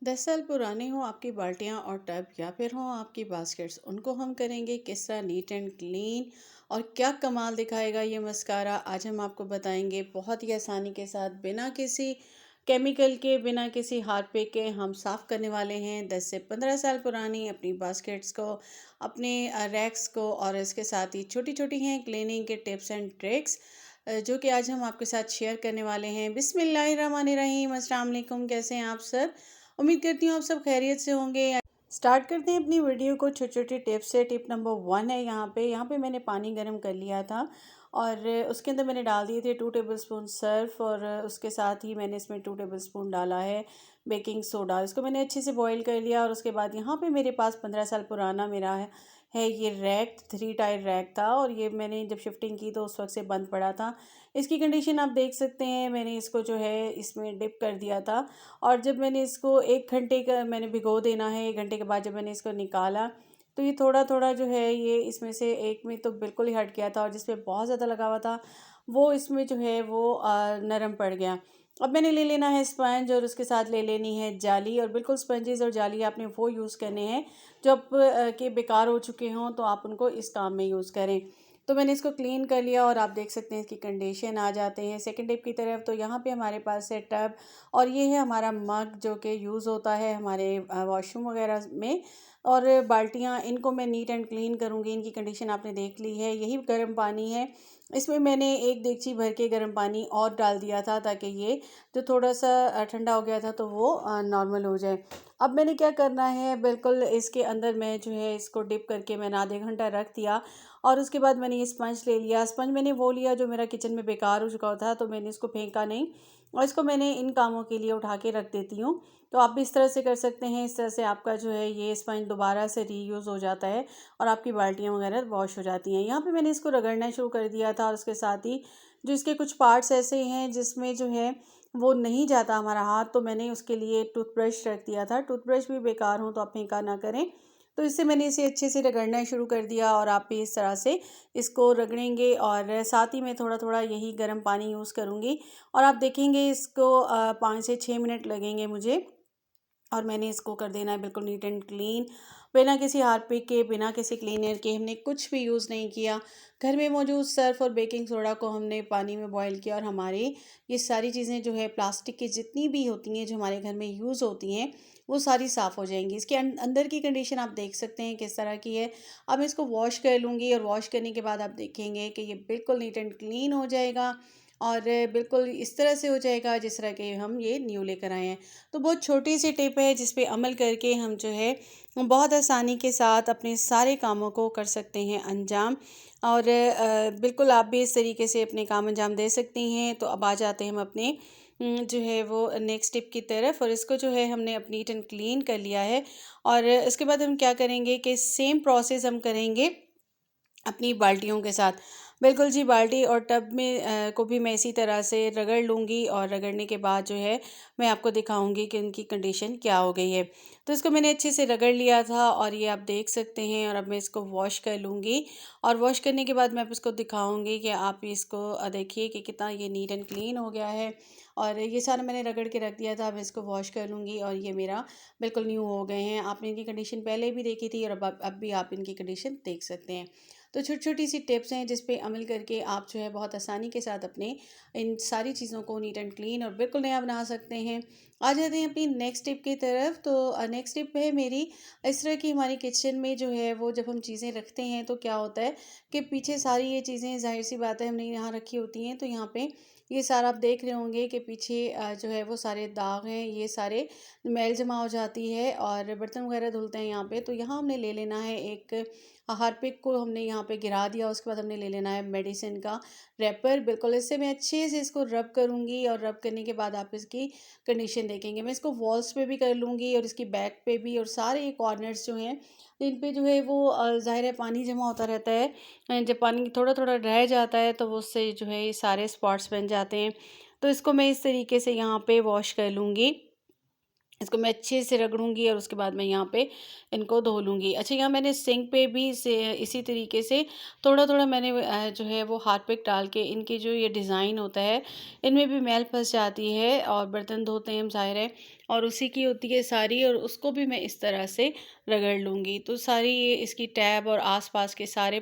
10 साल पुराने हों आपकी बाल्टियाँ और टब या फिर हों आपकी बास्केट्स, उनको हम करेंगे किस तरह नीट एंड क्लीन। और क्या कमाल दिखाएगा ये मस्कारा, आज हम आपको बताएंगे बहुत ही आसानी के साथ, बिना किसी केमिकल के, बिना किसी हार्पिक के हम साफ़ करने वाले हैं 10 से 15 साल पुरानी अपनी बास्केट्स को, अपने रैक्स को। और इसके साथ ही छोटी छोटी हैं क्लीनिंग के टिप्स एंड ट्रिक्स जो कि आज हम आपके साथ शेयर करने वाले हैं। बिस्मिल्लाहिर्रहमानिर्रहीम, अस्सलाम वालेकुम, कैसे हैं आप सब? उम्मीद करती हूँ आप सब खैरियत से होंगे। स्टार्ट करते हैं अपनी वीडियो को छोटी छोटी टिप से। टिप नंबर 1 है, यहाँ पे मैंने पानी गर्म कर लिया था और उसके अंदर मैंने डाल दिए थे 2 टेबलस्पून सर्फ, और उसके साथ ही मैंने इसमें 2 टेबलस्पून डाला है बेकिंग सोडा। इसको मैंने अच्छे से बॉईल कर लिया और उसके बाद यहाँ पे मेरे पास 15 साल पुराना मेरा है ये रैक, 3 टायर रैक था, और ये मैंने जब शिफ्टिंग की तो उस वक्त से बंद पड़ा था। इसकी कंडीशन आप देख सकते हैं, मैंने इसको जो है इसमें डिप कर दिया था। और जब मैंने इसको 1 घंटे का मैंने भिगो देना है, 1 घंटे के बाद जब मैंने इसको निकाला तो ये थोड़ा थोड़ा जो है ये इसमें से एक में तो बिल्कुल ही हट गया था, और जिसमें बहुत ज़्यादा लगा हुआ था वो इसमें जो है वो नरम पड़ गया। अब मैंने ले लेना है स्पंज और उसके साथ ले लेनी है जाली, और बिल्कुल स्पंजेस और जाली आपने वो यूज़ करने हैं जो अब के बेकार हो चुके हों, तो आप उनको इस काम में यूज़ करें। तो मैंने इसको क्लीन कर लिया और आप देख सकते हैं इसकी कंडीशन। आ जाते हैं सेकंड टिप की तरफ। तो यहाँ पे हमारे पास है टब, और ये है हमारा मग जो कि यूज़ होता है हमारे वॉशरूम वगैरह में। और बाल्टियाँ, इनको मैं नीट एंड क्लीन करूँगी। इनकी कंडीशन आपने देख ली है, यही गर्म पानी है। इसमें मैंने एक देगची भर के गर्म पानी और डाल दिया था ताकि ये जो थोड़ा सा ठंडा हो गया था तो वो नॉर्मल हो जाए। अब मैंने क्या करना है, बिल्कुल इसके अंदर मैं जो है इसको डिप करके मैंने आधे घंटा रख दिया, और उसके बाद मैंने ये स्पंज ले लिया। स्पंज मैंने वो लिया जो मेरा किचन में बेकार हो चुका था, तो मैंने इसको फेंका नहीं और इसको मैंने इन कामों के लिए उठा के रख देती हूँ। तो आप भी इस तरह से कर सकते हैं। इस तरह से आपका जो है ये स्पंज दोबारा से रीयूज़ हो जाता है और आपकी बाल्टियाँ वगैरह वॉश हो जाती हैं। यहाँ पे मैंने इसको रगड़ना शुरू कर दिया था, और उसके साथ ही जो इसके कुछ पार्ट्स ऐसे हैं जिसमें जो है वो नहीं जाता हमारा हाथ, तो मैंने उसके लिए टूथब्रश रख दिया था। टूथब्रश भी बेकार हो तो आप फेंका ना करें। तो इससे मैंने इसे अच्छे से रगड़ना शुरू कर दिया, और आप भी इस तरह से इसको रगड़ेंगे। और साथ ही मैं थोड़ा थोड़ा यही गर्म पानी यूज़ करूँगी, और आप देखेंगे इसको 5 से 6 मिनट लगेंगे मुझे। और मैंने इसको कर देना है बिल्कुल नीट एंड क्लीन, बिना किसी हार्पिक के, बिना किसी क्लीनर के। हमने कुछ भी यूज़ नहीं किया। घर में मौजूद सर्फ और बेकिंग सोडा को हमने पानी में बॉईल किया, और हमारे ये सारी चीज़ें जो है प्लास्टिक की जितनी भी होती हैं जो हमारे घर में यूज़ होती हैं वो सारी साफ़ हो जाएंगी। इसके अंदर की कंडीशन आप देख सकते हैं किस तरह की है। अब मैं इसको वॉश कर लूँगी, और वॉश करने के बाद आप देखेंगे कि ये बिल्कुल नीट एंड क्लीन हो जाएगा, और बिल्कुल इस तरह से हो जाएगा जिस तरह के हम ये न्यू लेकर आए हैं। तो बहुत छोटी सी टिप है जिस पे अमल करके हम जो है बहुत आसानी के साथ अपने सारे कामों को कर सकते हैं अंजाम। और बिल्कुल आप भी इस तरीके से अपने काम अंजाम दे सकती हैं। तो अब आ जाते हैं हम अपने जो है वो नेक्स्ट टिप की तरफ। और इसको जो है हमने अपनी नीट एंड क्लीन कर लिया है, और इसके बाद हम क्या करेंगे कि सेम प्रोसेस हम करेंगे अपनी बाल्टियों के साथ। बिल्कुल जी, बाल्टी और टब में को भी मैं इसी तरह से रगड़ लूँगी, और रगड़ने के बाद जो है मैं आपको दिखाऊँगी कि उनकी कंडीशन क्या हो गई है। तो इसको मैंने अच्छे से रगड़ लिया था, और ये आप देख सकते हैं। और अब मैं इसको वॉश कर लूँगी, और वॉश करने के बाद मैं अब इसको दिखाऊँगी कि आप इसको देखिए कि कितना ये नीट एंड क्लीन हो गया है। और ये सारा मैंने रगड़ के रख दिया था, मैं इसको वॉश कर लूँगी, और ये मेरा बिल्कुल न्यू हो गए हैं। आपने इनकी कंडीशन पहले भी देखी थी, और अब भी आप इनकी कंडीशन देख सकते हैं। तो छोटी छोटी सी टिप्स हैं जिस पे अमल करके आप जो है बहुत आसानी के साथ अपने इन सारी चीज़ों को नीट एंड क्लीन और बिल्कुल नया बना सकते हैं। आ जाते हैं अपनी नेक्स्ट टिप की तरफ। तो नेक्स्ट टिप है मेरी, इस तरह की हमारी किचन में जो है वो जब हम चीज़ें रखते हैं तो क्या होता है कि पीछे सारी ये चीज़ें, जाहिर सी बात है, हमने यहाँ रखी होती हैं। तो यहाँ पे ये सारा आप देख रहे होंगे कि पीछे जो है वो सारे दाग हैं, ये सारे मैल जमा हो जाती है, और बर्तन वगैरह धुलते हैं यहाँ पे। तो यहाँ हमने ले लेना है एक हार्पिक को हमने यहाँ पे गिरा दिया। उसके बाद हमने ले लेना है मेडिसिन का रैपर। बिल्कुल इससे मैं अच्छे से इसको रब करूँगी, और रब करने के बाद आप इसकी कंडीशन देखेंगे। मैं इसको वॉल्स पे भी कर लूँगी, और इसकी बैक पे भी, और सारे कॉर्नर्स जो हैं इन पे जो है वो ज़ाहिर है पानी जमा होता रहता है। जब पानी थोड़ा थोड़ा रह जाता है तो वो उससे जो है ये सारे स्पॉट्स बन जाते हैं। तो इसको मैं इस तरीके से यहाँ पे वॉश कर लूँगी। इसको मैं अच्छे से रगड़ूंगी और उसके बाद मैं यहाँ पे इनको धो लूँगी। अच्छा, यहाँ मैंने सिंक पे भी से इसी तरीके से थोड़ा थोड़ा मैंने जो है वो हार्पिक डाल के इनके जो ये डिज़ाइन होता है इनमें भी मैल फंस जाती है और बर्तन धोते हैं हम, ज़ाहिर है, और उसी की होती है सारी, और उसको भी मैं इस तरह से रगड़ लूँगी। तो सारी ये इसकी टैब और आसपास के सारी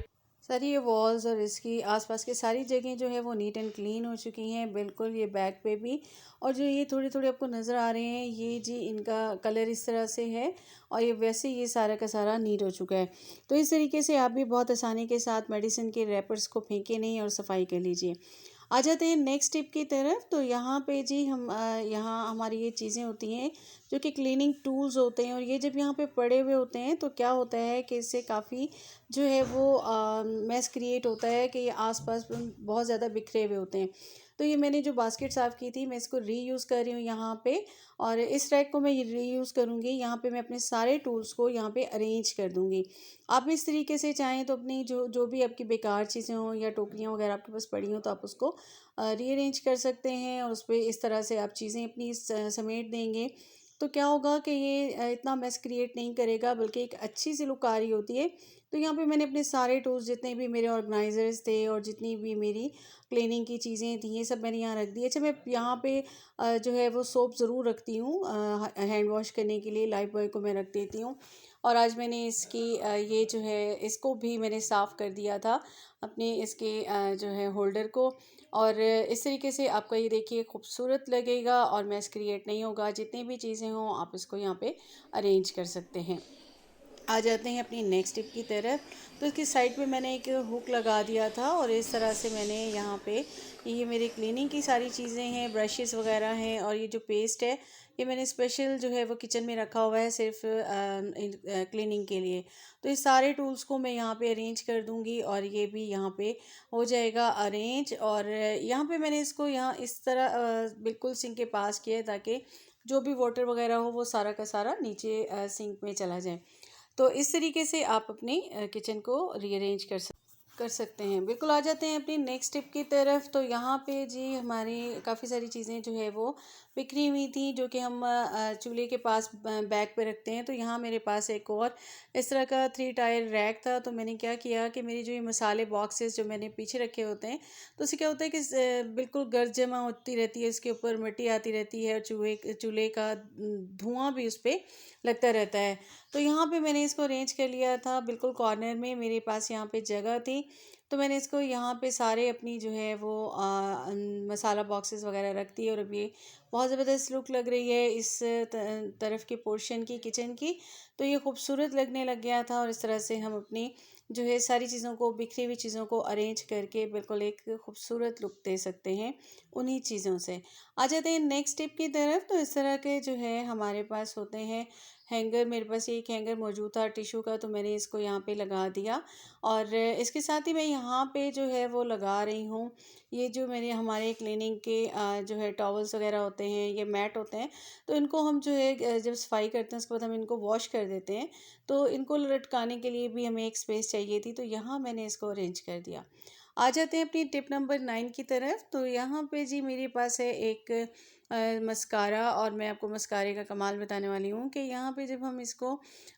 ये वॉल्स और इसकी आसपास की सारी जगह जो है वो नीट एंड क्लीन हो चुकी हैं बिल्कुल, ये बैक पे भी। और जो ये थोड़े थोड़े आपको नज़र आ रहे हैं, ये जी इनका कलर इस तरह से है, और ये वैसे ये सारा का सारा नीट हो चुका है। तो इस तरीके से आप भी बहुत आसानी के साथ मेडिसिन के रैपर्स को फेंके नहीं और सफाई कर लीजिए। आ जाते हैं नेक्स्ट टिप की तरफ। तो यहाँ पे जी हम यहाँ हमारी ये चीज़ें होती हैं जो कि क्लीनिंग टूल्स होते हैं, और ये जब यहाँ पे पड़े हुए होते हैं तो क्या होता है कि इससे काफ़ी जो है वो मैस क्रिएट होता है कि ये आसपास बहुत ज़्यादा बिखरे हुए होते हैं। तो ये मैंने जो बास्केट साफ़ की थी, मैं इसको रीयूज़ कर रही हूँ यहाँ पे, और इस रैक को मैं ये रीयूज़ करूँगी। यहाँ पे मैं अपने सारे टूल्स को यहाँ पे अरेंज कर दूँगी। आप भी इस तरीके से चाहें तो अपनी जो जो भी आपकी बेकार चीज़ें हों या टोकरियाँ वगैरह आपके पास पड़ी हों, तो आप उसको रीअरेंज कर सकते हैं, और उस पे इस तरह से आप चीज़ें अपनी समेट देंगे तो क्या होगा कि ये इतना मेस क्रिएट नहीं करेगा, बल्कि एक अच्छी सी लुक आ रही होती है। तो यहाँ पे मैंने अपने सारे टूल्स, जितने भी मेरे ऑर्गेनाइजर्स थे और जितनी भी मेरी क्लीनिंग की चीज़ें थी, ये सब मैंने यहाँ रख दी। अच्छा, मैं यहाँ पे जो है वो सोप ज़रूर रखती हूँ हैंड वॉश करने के लिए, लाइफ बॉय को मैं रख देती हूँ। और आज मैंने इसकी ये जो है इसको भी मैंने साफ़ कर दिया था, अपने इसके जो है होल्डर को। और इस तरीके से आपका ये देखिए खूबसूरत लगेगा और मैस क्रिएट नहीं होगा। जितनी भी चीज़ें हों आप इसको यहाँ पे अरेंज कर सकते हैं। आ जाते हैं अपनी नेक्स्ट टिप की तरफ। तो इसकी साइड पे मैंने एक हुक लगा दिया था, और इस तरह से मैंने यहाँ पे ये मेरी क्लीनिंग की सारी चीज़ें हैं, ब्रशेस वगैरह हैं, और ये जो पेस्ट है ये मैंने स्पेशल जो है वो किचन में रखा हुआ है सिर्फ क्लीनिंग के लिए। तो इस सारे टूल्स को मैं यहाँ पे अरेंज कर दूँगी, और ये भी यहाँ पे हो जाएगा अरेंज। और यहाँ पे मैंने इसको यहाँ इस तरह बिल्कुल सिंक के पास किया है, ताकि जो भी वाटर वगैरह हो वो सारा का सारा नीचे सिंक में चला जाए। तो इस तरीके से आप अपनी किचन को रीअरेंज कर सकते हैं। बिल्कुल, आ जाते हैं अपनी नेक्स्ट टिप की तरफ। तो यहाँ पे जी हमारी काफ़ी सारी चीज़ें जो है वो बिखरी हुई थी, जो कि हम चूल्हे के पास बैग पे रखते हैं। तो यहाँ मेरे पास एक और इस तरह का 3 टायर रैक था। तो मैंने क्या किया कि मेरी जो ये मसाले बॉक्सेस जो मैंने पीछे रखे होते हैं, तो उससे क्या होता है कि बिल्कुल गर्द जमा होती रहती है, इसके ऊपर मिट्टी आती रहती है, और चूल्हे का धुआं भी उस पर लगता रहता है। तो यहाँ पे मैंने इसको अरेंज कर लिया था बिल्कुल कॉर्नर में, मेरे पास यहाँ पे जगह थी। तो मैंने इसको यहाँ पे सारे अपनी जो है वो मसाला बॉक्सेस वगैरह रख दिए, और अब ये बहुत ज़बरदस्त लुक लग रही है इस तरफ के पोर्शन की, किचन की। तो ये खूबसूरत लगने लग गया था, और इस तरह से हम अपनी जो है सारी चीज़ों को, बिखरी हुई चीज़ों को अरेंज करके बिल्कुल एक खूबसूरत लुक दे सकते हैं उन्हीं चीज़ों से। आ जाते हैं नेक्स्ट टिप की तरफ। तो इस तरह के जो है हमारे पास होते हैं हैंगर। मेरे पास एक हैंगर मौजूद था टिशू का, तो मैंने इसको यहाँ पे लगा दिया। और इसके साथ ही मैं यहाँ पे जो है वो लगा रही हूँ, ये जो मेरे हमारे क्लीनिंग के जो है टॉवल्स वगैरह होते हैं, ये मैट होते हैं। तो इनको हम जो है जब सफाई करते हैं उसके बाद हम इनको वॉश कर देते हैं। तो इनको लटकाने के लिए भी हमें एक स्पेस चाहिए थी, तो यहाँ मैंने इसको अरेंज कर दिया। आ जाते हैं अपनी टिप नंबर 9 की तरफ। तो यहाँ पे जी मेरे पास है एक मस्कारा, और मैं आपको मस्कारे का कमाल बताने वाली हूँ कि यहाँ पे जब हम इसको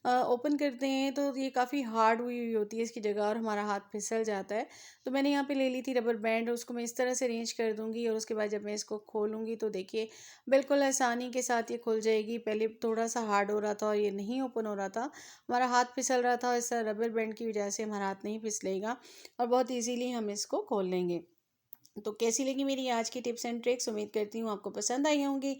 ओपन करते हैं तो ये काफ़ी हार्ड हुई हुई होती है इसकी जगह, और हमारा हाथ फिसल जाता है। तो मैंने यहाँ पे ले ली थी रबर बैंड, उसको मैं इस तरह से अरेंज कर दूँगी, और उसके बाद जब मैं इसको खोलूँगी तो देखिए बिल्कुल आसानी के साथ ये खुल जाएगी। पहले थोड़ा सा हार्ड हो रहा था और ये नहीं ओपन हो रहा था, हमारा हाथ फिसल रहा था। इस रबर बैंड की वजह से हमारा हाथ नहीं फिसलेगा, और बहुत ईजीली हम इसको खोल लेंगे। तो कैसी लगी मेरी आज की टिप्स एंड ट्रिक्स? उम्मीद करती हूँ आपको पसंद आई होंगी।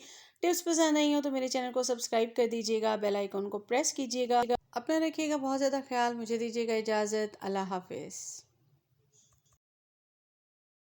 टिप्स पसंद आई हो तो मेरे चैनल को सब्सक्राइब कर दीजिएगा, बेल आइकॉन को प्रेस कीजिएगा। अपना रखिएगा बहुत ज़्यादा ख्याल। मुझे दीजिएगा इजाज़त। अल्लाह हाफिज़।